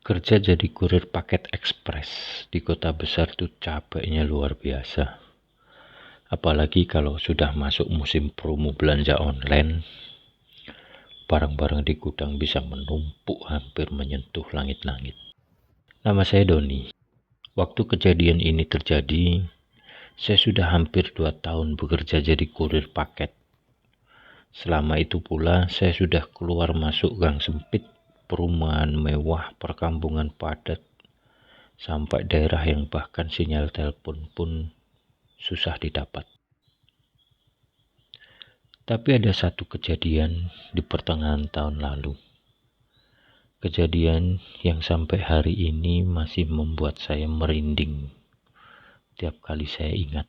Kerja jadi kurir paket ekspres di kota besar tuh capeknya luar biasa. Apalagi kalau sudah masuk musim promo belanja online, barang-barang di gudang bisa menumpuk hampir menyentuh langit-langit. Nama saya Doni. Waktu kejadian ini terjadi, saya sudah hampir 2 tahun bekerja jadi kurir paket. Selama itu pula saya sudah keluar masuk gang sempit, perumahan mewah, perkampungan padat, sampai daerah yang bahkan sinyal telepon pun susah didapat. Tapi ada satu kejadian di pertengahan tahun lalu. Kejadian yang sampai hari ini masih membuat saya merinding tiap kali saya ingat.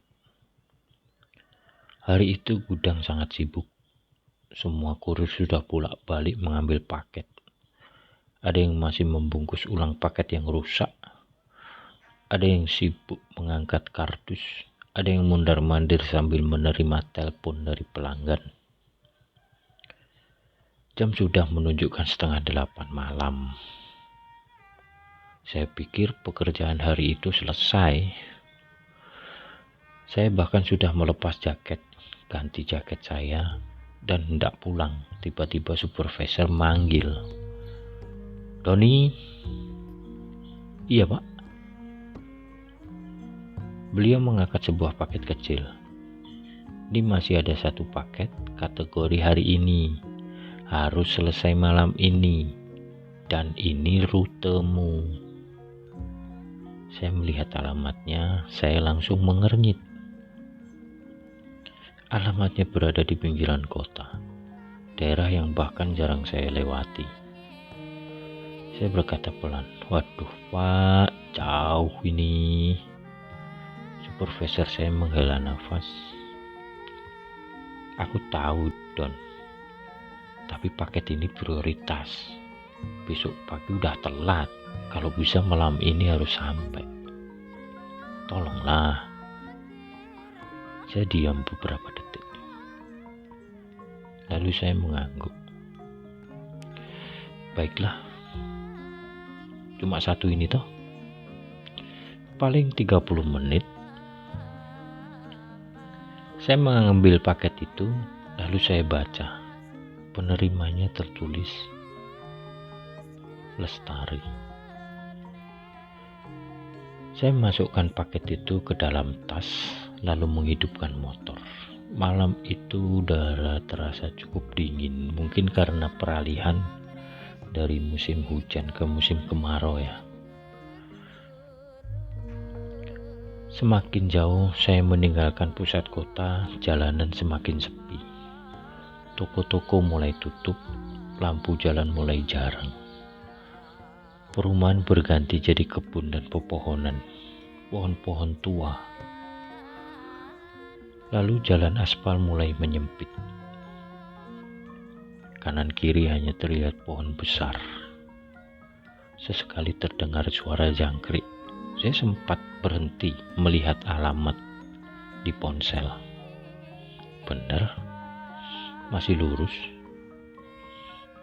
Hari itu gudang sangat sibuk. Semua kurir sudah pulak balik mengambil paket. Ada yang masih membungkus ulang paket yang rusak. Ada yang sibuk mengangkat kardus. Ada yang mundar-mandir sambil menerima telepon dari pelanggan. Jam sudah menunjukkan 7:30 malam. Saya pikir pekerjaan hari itu selesai. Saya bahkan sudah melepas jaket, ganti jaket saya, dan hendak pulang. Tiba-tiba supervisor manggil. "Doni?" "Iya, Pak." Beliau mengangkat sebuah paket kecil. "Ini masih ada satu paket kategori hari ini. Harus selesai malam ini. Dan ini rutemu." Saya melihat alamatnya, saya langsung mengernyit. Alamatnya berada di pinggiran kota, daerah yang bahkan jarang saya lewati. Saya berkata pelan, "Waduh, Pak, jauh ini." Supervisor saya menghela nafas. "Aku tahu, Don. Tapi paket ini prioritas. Besok pagi udah telat. Kalau bisa malam ini harus sampai. Tolonglah." Saya diam beberapa detik. Lalu saya mengangguk. "Baiklah. Cuma satu ini toh. Paling 30 menit." Saya mengambil paket itu, lalu saya baca. Penerimanya tertulis Lestari. Saya masukkan paket itu ke dalam tas, lalu menghidupkan motor. Malam itu udara terasa cukup dingin, mungkin karena peralihan dari musim hujan ke musim kemarau ya. Semakin jauh saya meninggalkan pusat kota, jalanan semakin sepi. Toko-toko mulai tutup, lampu jalan mulai jarang. Perumahan berganti jadi kebun dan pepohonan, pohon-pohon tua. Lalu jalan aspal mulai menyempit. Kanan kiri hanya terlihat pohon besar. Sesekali terdengar suara jangkrik. Saya sempat berhenti melihat alamat di ponsel. Benar, masih lurus.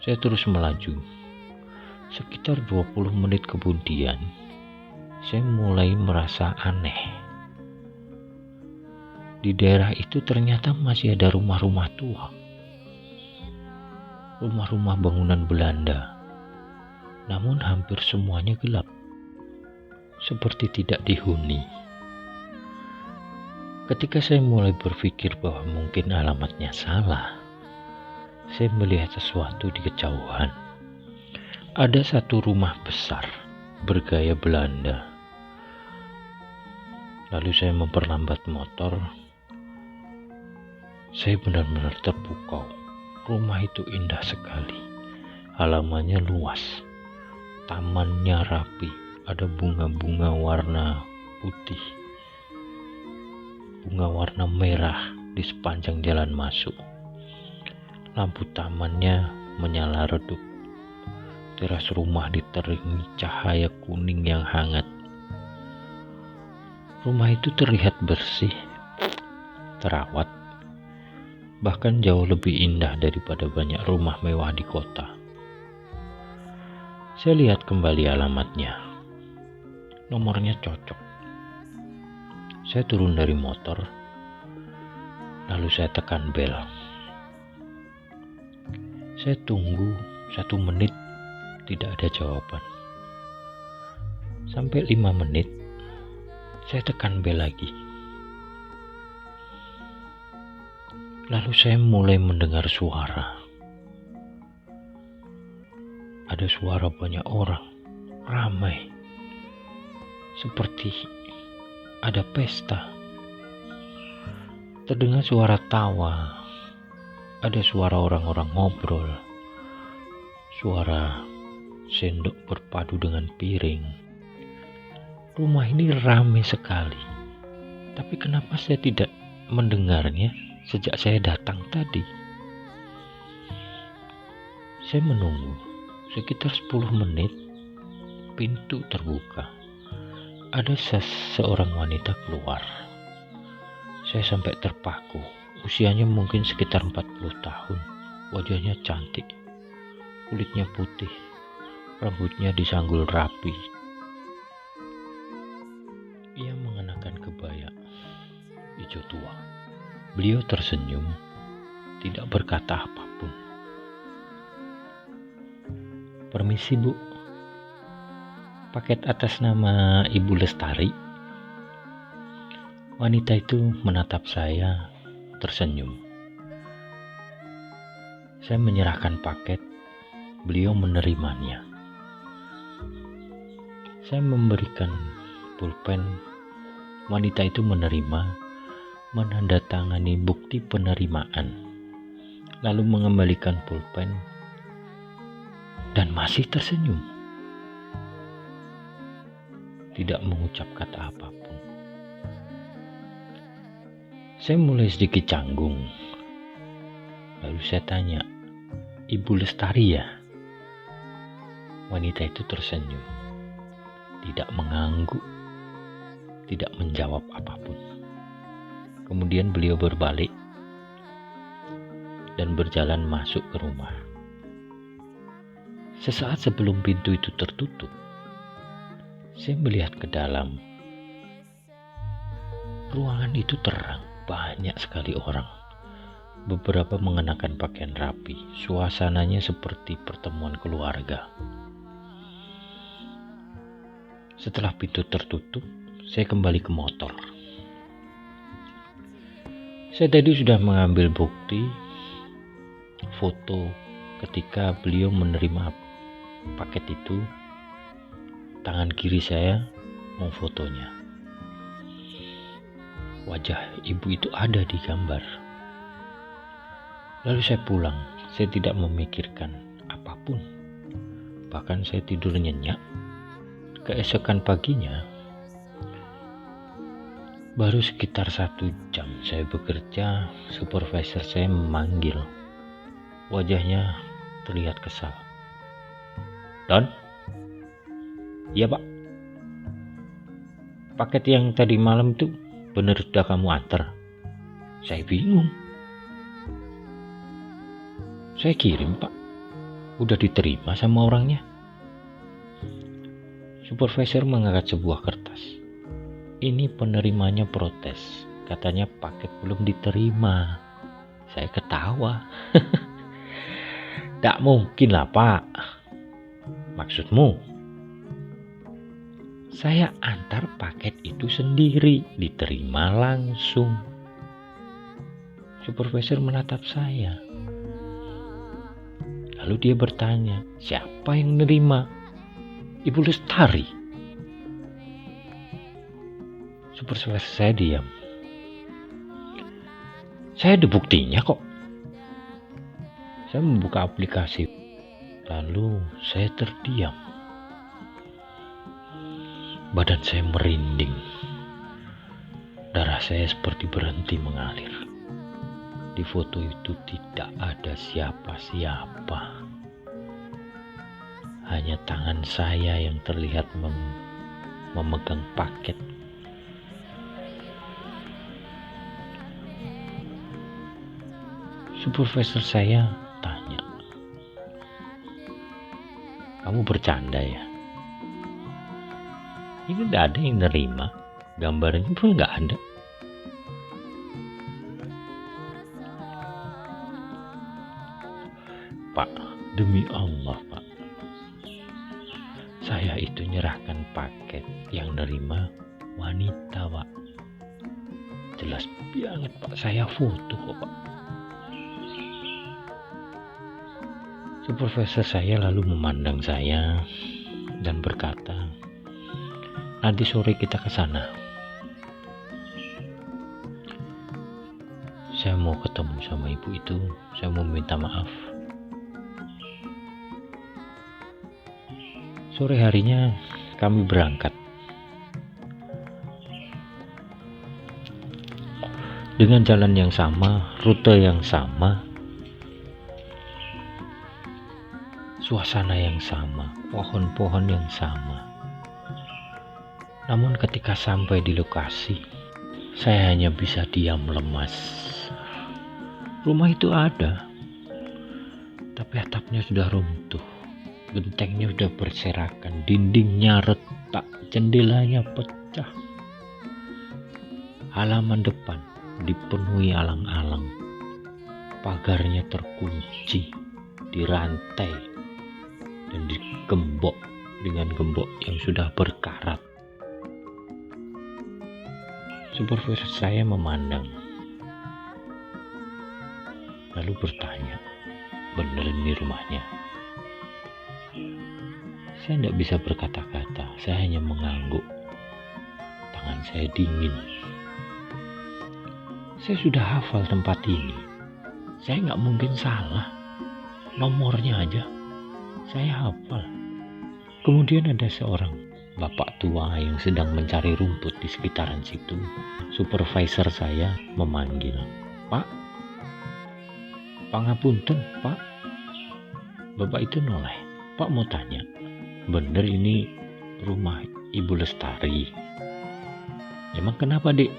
Saya terus melaju. Sekitar 20 menit kemudian, saya mulai merasa aneh. Di daerah itu ternyata masih ada rumah-rumah tua. Rumah-rumah bangunan Belanda. Namun hampir semuanya gelap. Seperti tidak dihuni. Ketika saya mulai berpikir bahwa mungkin alamatnya salah, saya melihat sesuatu di kejauhan. Ada satu rumah besar bergaya Belanda. Lalu saya memperlambat motor. Saya benar-benar terpukau. Rumah itu indah sekali. Halamannya luas. Tamannya rapi. Ada bunga-bunga warna putih, bunga warna merah di sepanjang jalan masuk. Lampu tamannya menyala redup. Teras rumah diterangi cahaya kuning yang hangat. Rumah itu terlihat bersih, terawat, bahkan jauh lebih indah daripada banyak rumah mewah di kota. Saya lihat kembali alamatnya. Nomornya cocok. Saya turun dari motor, lalu saya tekan bel. Saya tunggu 1 menit, tidak ada jawaban. Sampai 5 menit, saya tekan bel lagi. Lalu saya mulai mendengar suara. Ada suara banyak orang, ramai. Seperti ada pesta. Terdengar suara tawa. Ada suara orang-orang ngobrol. Suara sendok berpadu dengan piring. Rumah ini ramai sekali. Tapi kenapa saya tidak mendengarnya sejak saya datang tadi? Saya menunggu. Sekitar 10 menit, pintu terbuka. Ada seorang wanita keluar. Saya sampai terpaku. Usianya mungkin sekitar 40 tahun. Wajahnya cantik. Kulitnya putih. Rambutnya disanggul rapi. Ia mengenakan kebaya hijau tua. Beliau tersenyum, tidak berkata apapun. "Permisi, Bu. Paket atas nama Ibu Lestari." Wanita itu menatap saya, tersenyum. Saya menyerahkan paket, beliau menerimanya. Saya memberikan pulpen, wanita itu menerima, menandatangani bukti penerimaan, lalu mengembalikan pulpen, dan masih tersenyum. Tidak mengucap kata apapun. Saya mulai sedikit canggung. Lalu saya tanya, "Ibu Lestari ya?" Wanita itu tersenyum. Tidak mengangguk, tidak menjawab apapun. Kemudian beliau berbalik dan berjalan masuk ke rumah. Sesaat sebelum pintu itu tertutup, saya melihat ke dalam. Ruangan itu terang, banyak sekali orang. Beberapa mengenakan pakaian rapi. Suasananya seperti pertemuan keluarga. Setelah pintu tertutup, saya kembali ke motor. Saya tadi sudah mengambil bukti foto ketika beliau menerima paket itu. Tangan kiri saya memfotonya. Wajah ibu itu ada di gambar. Lalu saya pulang. Saya tidak memikirkan apapun. Bahkan saya tidur nyenyak. Keesokan paginya, baru sekitar 1 jam saya bekerja, supervisor saya memanggil. Wajahnya terlihat kesal. "Don?" "Iya, Pak. Paket yang tadi malam itu benar sudah kamu antar?" Saya bingung. "Saya kirim, Pak. Udah diterima sama orangnya." Supervisor mengangkat sebuah kertas. "Ini penerimanya protes. Katanya paket belum diterima." Saya ketawa. "Tak mungkin lah, Pak. Maksudmu?" "Saya antar paket itu sendiri, diterima langsung." Supervisor menatap saya. Lalu dia bertanya, "Siapa yang nerima?" "Ibu Lestari." Supervisor saya diam. "Saya ada buktinya kok." Saya membuka aplikasi. Lalu saya terdiam. Badan saya merinding. Darah saya seperti berhenti mengalir. Di foto itu tidak ada siapa-siapa. Hanya tangan saya yang terlihat memegang paket. Supervisor saya tanya, Kamu bercanda ya? Ini tidak ada yang nerima. Gambarnya pun nggak ada. Pak, demi Allah Pak, saya itu nyerahkan paket, yang nerima wanita Pak. Jelas banget Pak, saya foto kok Pak. Supervisor saya lalu memandang saya dan berkata, nanti sore kita ke sana. Saya mau ketemu sama ibu itu, saya mau minta maaf. Sore harinya kami berangkat. Dengan jalan yang sama, rute yang sama, suasana yang sama, pohon-pohon yang sama. Namun ketika sampai di lokasi, saya hanya bisa diam lemas. Rumah itu ada, tapi atapnya sudah runtuh, gentengnya sudah berserakan, dindingnya retak, jendelanya pecah. Halaman depan dipenuhi alang-alang, pagarnya terkunci, dirantai, dan digembok dengan gembok yang sudah berkarat. Supervisor saya memandang, lalu bertanya, benar ini rumahnya? Saya tidak bisa berkata-kata, saya hanya mengangguk. Tangan saya dingin. Saya sudah hafal tempat ini. Saya nggak mungkin salah. Nomornya aja saya hafal. Kemudian ada seorang bapak tua yang sedang mencari rumput di sekitaran situ. Supervisor saya memanggil, Pak, pangapunten Pak. Bapak itu noleh. Pak mau tanya, bener ini rumah Ibu Lestari? Emang kenapa Dek?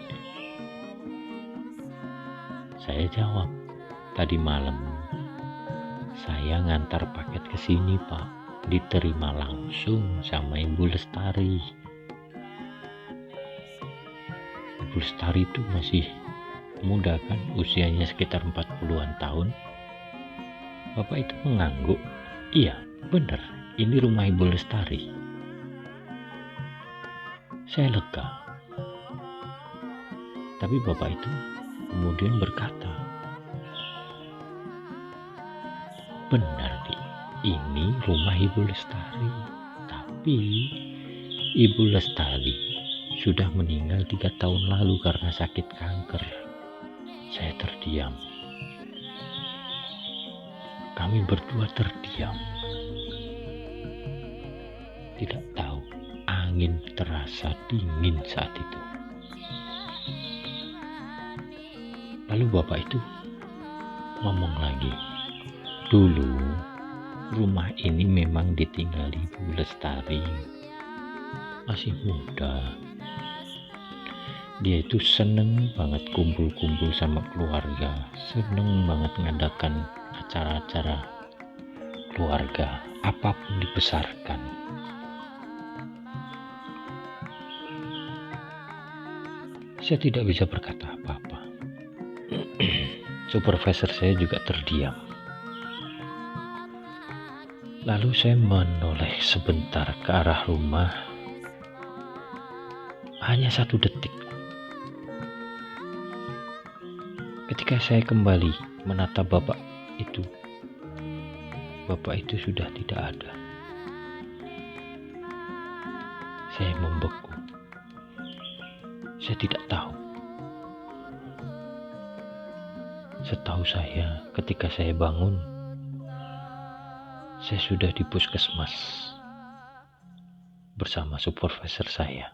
Saya jawab, tadi malam saya ngantar paket ke sini Pak, diterima langsung sama Ibu Lestari. Ibu Lestari itu masih muda kan, usianya sekitar 40-an tahun. Bapak itu mengangguk, iya benar, ini rumah Ibu Lestari. Saya lega. Tapi bapak itu kemudian berkata, benar Dik, ini rumah Ibu Lestari, tapi Ibu Lestari sudah meninggal 3 tahun lalu karena sakit kanker. Saya terdiam. Kami berdua terdiam. Tidak tahu, angin terasa dingin saat itu. Lalu bapak itu ngomong lagi, dulu rumah ini memang ditinggali Ibu Lestari, masih muda. Dia itu seneng banget kumpul-kumpul sama keluarga, seneng banget ngadakan acara-acara keluarga, apapun dibesarkan. Saya tidak bisa berkata apa-apa. Supervisor saya juga terdiam. Lalu saya menoleh sebentar ke arah rumah. Hanya 1 detik. Ketika saya kembali menatap bapak itu sudah tidak ada. Saya membeku. Saya tidak tahu. Setahu saya, ketika saya bangun, saya sudah di puskesmas bersama supervisor saya.